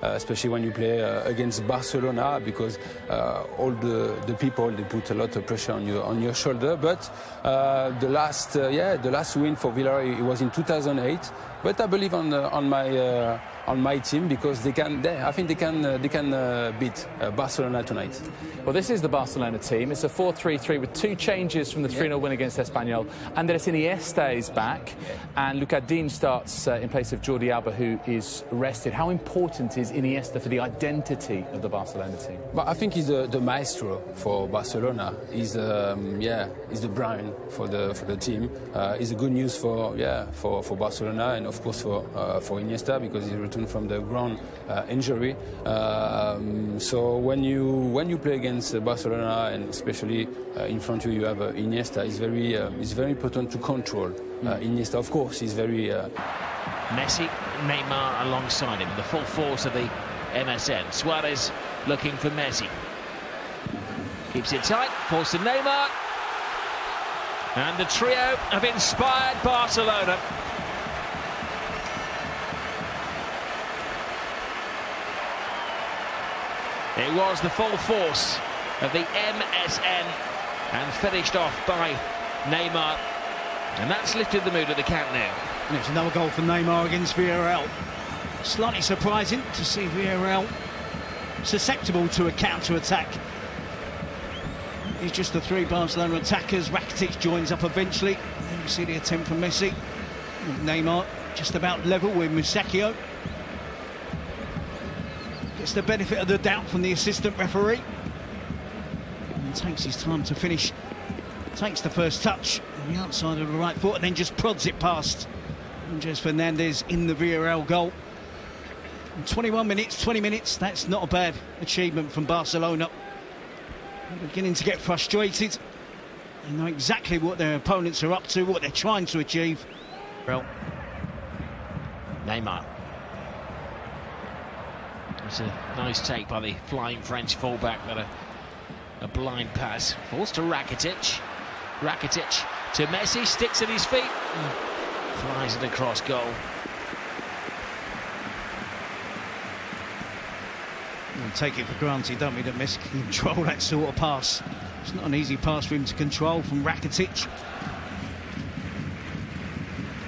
especially when you play against Barcelona, because all the people, they put a lot of pressure on your shoulder. But the last win for Villarreal, it was in 2008. But I believe on my team, because I think they can beat Barcelona tonight. Well, this is the Barcelona team. It's a 4-3-3 with 2 changes from the 3-0 win against Espanyol. Andres Iniesta is back, and Lucas Digne starts in place of Jordi Alba, who is rested. How important is Iniesta for the identity of the Barcelona team? But I think he's the maestro for Barcelona. He's the brain for the team. It's a good news for Barcelona, and of course for Iniesta, because he returned from the ground injury. So when you play against Barcelona, and especially in front of you have Iniesta, it's very important to control. Iniesta, of course, is very. Messi, Neymar alongside him, the full force of the MSN. Suarez looking for Messi. Keeps it tight, falls to Neymar. And the trio have inspired Barcelona. It was the full force of the MSN, and finished off by Neymar. And that's lifted the mood at the Camp Nou. And it's another goal for Neymar against Villarreal. Slightly surprising to see Villarreal susceptible to a counter-attack. It's just the 3 Barcelona attackers. Rakitic joins up eventually. And you see the attempt from Messi. Neymar just about level with Musacchio. Gets the benefit of the doubt from the assistant referee. And takes his time to finish. Takes the first touch on the outside of the right foot, and then just prods it past Andres Fernandez in the Villarreal goal. In 21 minutes, 20 minutes, that's not a bad achievement from Barcelona. They're beginning to get frustrated. They know exactly what their opponents are up to, what they're trying to achieve. Neymar. It's a nice take by the flying French fullback, but a blind pass. Falls to Rakitic. Rakitic to Messi, sticks at his feet, flies it across goal. We take it for granted, don't we, that Messi can control that sort of pass. It's not an easy pass for him to control from Rakitic.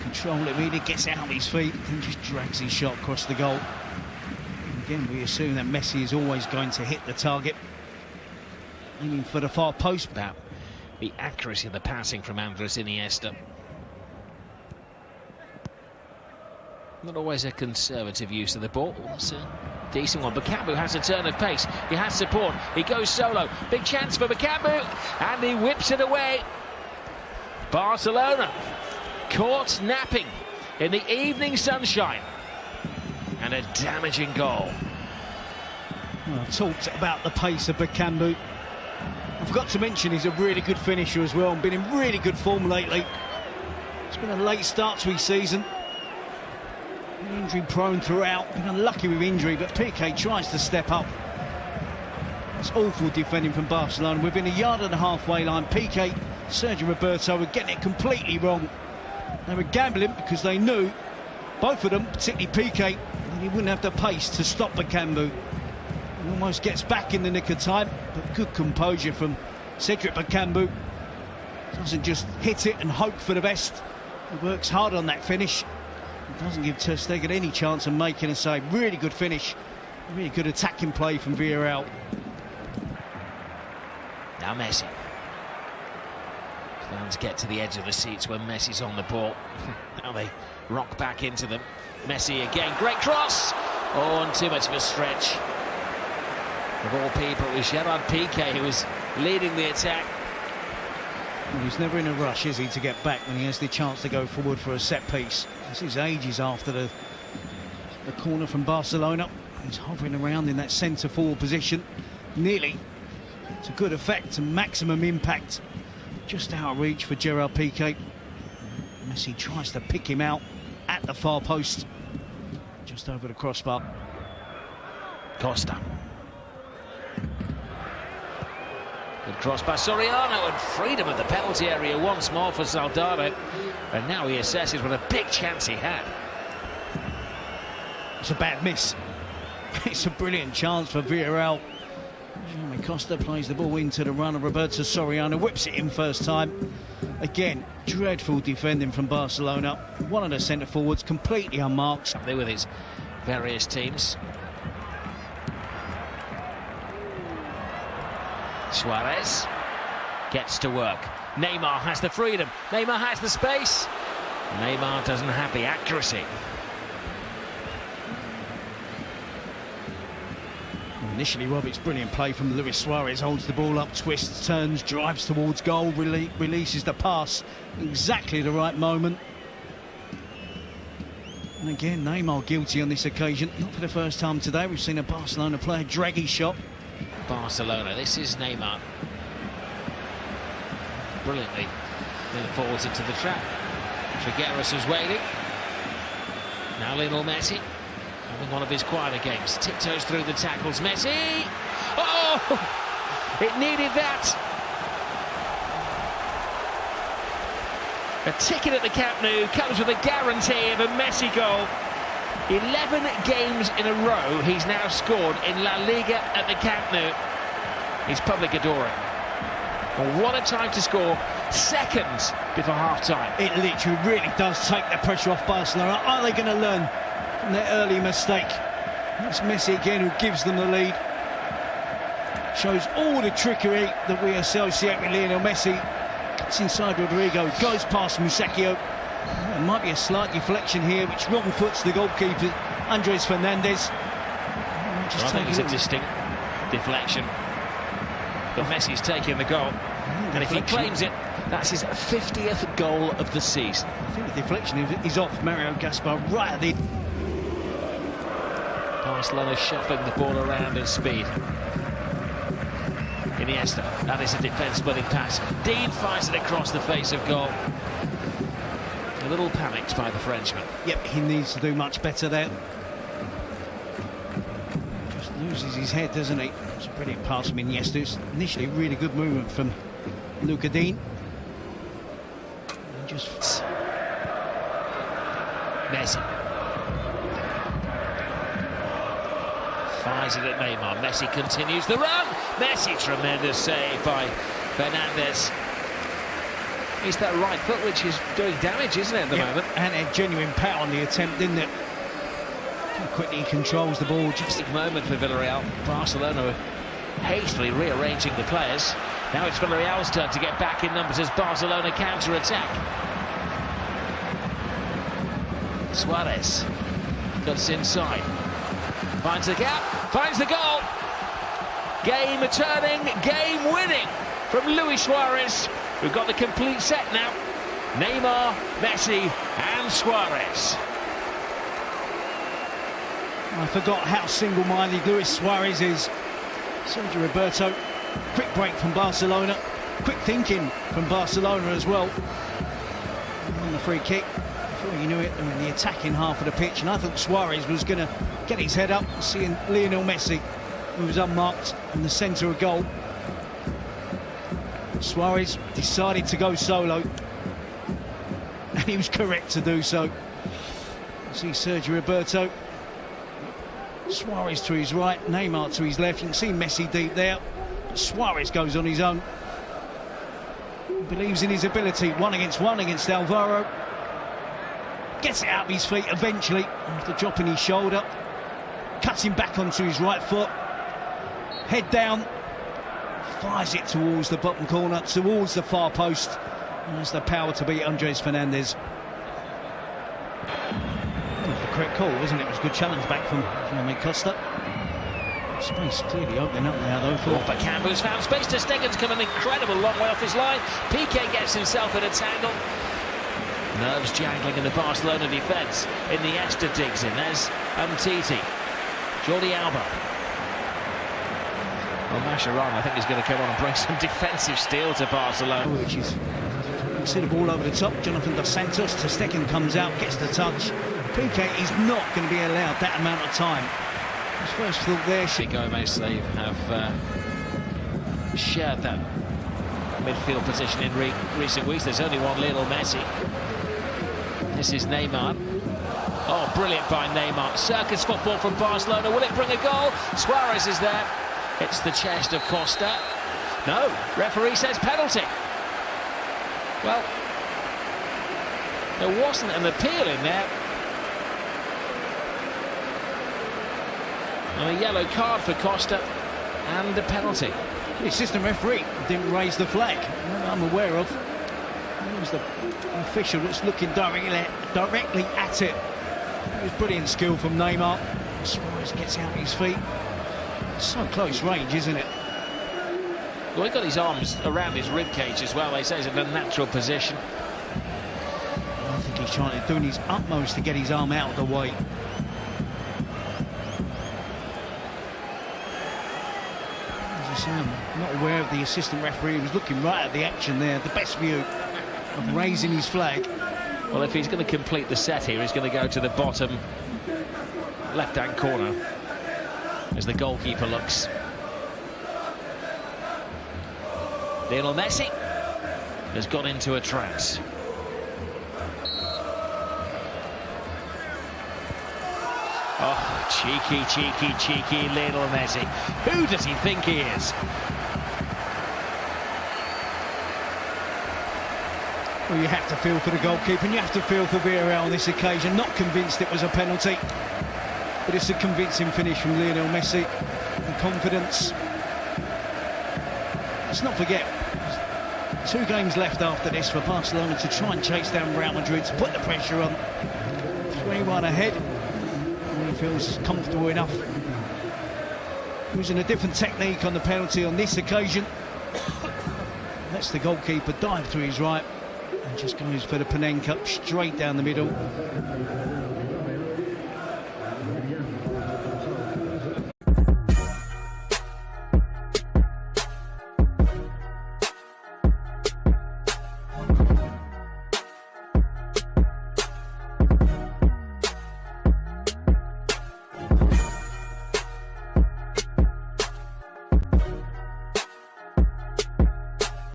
Control it really, gets out of his feet and just drags his shot across the goal. And again, we assume that Messi is always going to hit the target. Aiming for the far post. About the accuracy of the passing from Andres Iniesta. Not always a conservative use of the ball. It's a decent one. Bakambu has a turn of pace. He has support. He goes solo. Big chance for Bakambu. And he whips it away. Barcelona caught napping in the evening sunshine. And a damaging goal. Well, I've talked about the pace of Bakambu. I forgot to mention he's a really good finisher as well, and been in really good form lately. It's been a late start to his season. Injury prone throughout, been unlucky with injury, but Piqué tries to step up. It's awful defending from Barcelona. Within a yard and a halfway line, Piqué, Sergio Roberto were getting it completely wrong. They were gambling because they knew, both of them, particularly Piqué, that he wouldn't have the pace to stop Bakambu. He almost gets back in the nick of time, but good composure from Cedric Bakambu. Doesn't just hit it and hope for the best. He works hard on that finish. He doesn't give Ter Stegen any chance of making a save. Really good finish. Really good attacking play from Villarreal. Now Messi. Fans get to the edge of the seats when Messi's on the ball. Now they rock back into them. Messi again, great cross! Oh, and too much of a stretch. Of all people, it was Gerard Piqué who was leading the attack. Well, he's never in a rush, is he, to get back when he has the chance to go forward for a set piece. This is ages after the corner from Barcelona. He's hovering around in that centre-forward position, nearly to good effect and maximum impact. Just out of reach for Gerard Piqué. Messi tries to pick him out at the far post, just over the crossbar. Costa. Good cross by Soriano, and freedom of the penalty area once more for Soldado. And now he assesses what a big chance he had. It's a bad miss. It's a brilliant chance for Villarreal. Jaime Costa plays the ball into the runner. Roberto Soriano whips it in first time. Again, dreadful defending from Barcelona. One of the centre forwards completely unmarked. There with his various teams. Suarez gets to work. Neymar has the freedom. Neymar has the space. Neymar doesn't have the accuracy. Initially, Robert's brilliant play from Luis Suarez, holds the ball up, twists, turns, drives towards goal, releases the pass. Exactly the right moment. And again, Neymar guilty on this occasion. Not for the first time today. We've seen a Barcelona player drag his shot. Barcelona, this is Neymar. Brilliantly then forwards into the trap. Trigueros was waiting. Now Lionel Messi, having one of his quieter games. Tiptoes through the tackles. Messi! Oh! It needed that. A ticket at the Camp Nou comes with a guarantee of a Messi goal. 11 games in a row he's now scored in La Liga at the Camp Nou. His public adore him. Well, what a time to score, seconds before half-time. It literally really does take the pressure off Barcelona. Are they going to learn from their early mistake? It's Messi again who gives them the lead. Shows all the trickery that we associate with Lionel Messi. It's inside Rodrigo, goes past Musacchio. There might be a slight deflection here, which wrong foots the goalkeeper, Andres Fernandez. I think it's a distinct deflection. But Messi's taking the goal. And if he claims it, that's his 50th goal of the season. I think the deflection is off Mario Gaspar right at the... Barcelona shuffling the ball around in speed. Iniesta, that is a defence-splitting pass. Dean fires it across the face of goal. A little panicked by the Frenchman. Yep, he needs to do much better there. Just loses his head, doesn't he? It's a brilliant pass from Iniesta. It's initially really good movement from Luca Dean. And just... Messi. Fires it at Neymar. Messi continues the run. Messi, tremendous save by Fernandez. It's that right foot which is doing damage, isn't it, at the moment? And a genuine power on the attempt, didn't it? How quickly he controls the ball. Just a moment for Villarreal. Barcelona hastily rearranging the players. Now it's Villarreal's turn to get back in numbers as Barcelona counter-attack. Suarez cuts inside. Finds the gap, finds the goal. Game turning, game winning from Luis Suarez. We've got the complete set now. Neymar, Messi and Suarez. I forgot how single-minded Luis Suarez is. Sergio Roberto, quick break from Barcelona. Quick thinking from Barcelona as well. And the free kick. Before you knew it, they were in the attacking half of the pitch. And I thought Suarez was going to get his head up, seeing Lionel Messi, who was unmarked in the centre of goal. Suarez decided to go solo, and he was correct to do so. You see Sergio Roberto, Suarez to his right, Neymar to his left. You can see Messi deep there. Suarez goes on his own. He believes in his ability. One against Alvaro. Gets it out of his feet eventually after dropping his shoulder. Cutting back onto his right foot. Head down. Fires it towards the bottom corner, towards the far post. And has the power to beat Andres Fernandez. The correct call, wasn't it? It was a good challenge back from Jaime Costa. Space clearly opening up now, though. For Bakambu's found space. Ter Stegen's come an incredible long way off his line. Piqué gets himself in a tangle. Nerves jangling in the Barcelona defence. Iniesta digs in. There's Umtiti. Jordi Alba. Well, Mascherano, I think, is going to come on and bring some defensive steel to Barcelona. Which is, you can see the ball over the top. Jonathan Dos Santos. Ter Stegen comes out, gets the touch. Piqué is not going to be allowed that amount of time. His first thought there. Gomez, they have shared that midfield position in recent weeks. There's only one Lionel Messi. This is Neymar. Oh, brilliant by Neymar. Circus football from Barcelona. Will it bring a goal? Suarez is there. It's the chest of Costa. No, referee says penalty. Well, there wasn't an appeal in there. And a yellow card for Costa and a penalty. The assistant referee didn't raise the flag, I'm aware of. It was the official that's looking directly at it. It was brilliant skill from Neymar. Suarez gets out his feet. So close range, isn't it? Well, he got his arms around his rib cage as well. They say he's in a natural position. I think he's doing his utmost to get his arm out of the way. As I say, I'm not aware of the assistant referee. He was looking right at the action there. The best view of raising his flag. Well, if he's going to complete the set here, he's going to go to the bottom left-hand corner as the goalkeeper looks. Lionel Messi has got into a trance. Oh, cheeky Lionel Messi. Who does he think he is? Well, you have to feel for the goalkeeper and you have to feel for Villarreal on this occasion. Not convinced it was a penalty, but it's a convincing finish from Lionel Messi. And confidence. Let's not forget, 2 games left after this for Barcelona to try and chase down Real Madrid, to put the pressure on. 3-1 ahead. And he feels comfortable enough. Using a different technique on the penalty on this occasion. Lets the goalkeeper dive to his right and just goes for the Panenka straight down the middle.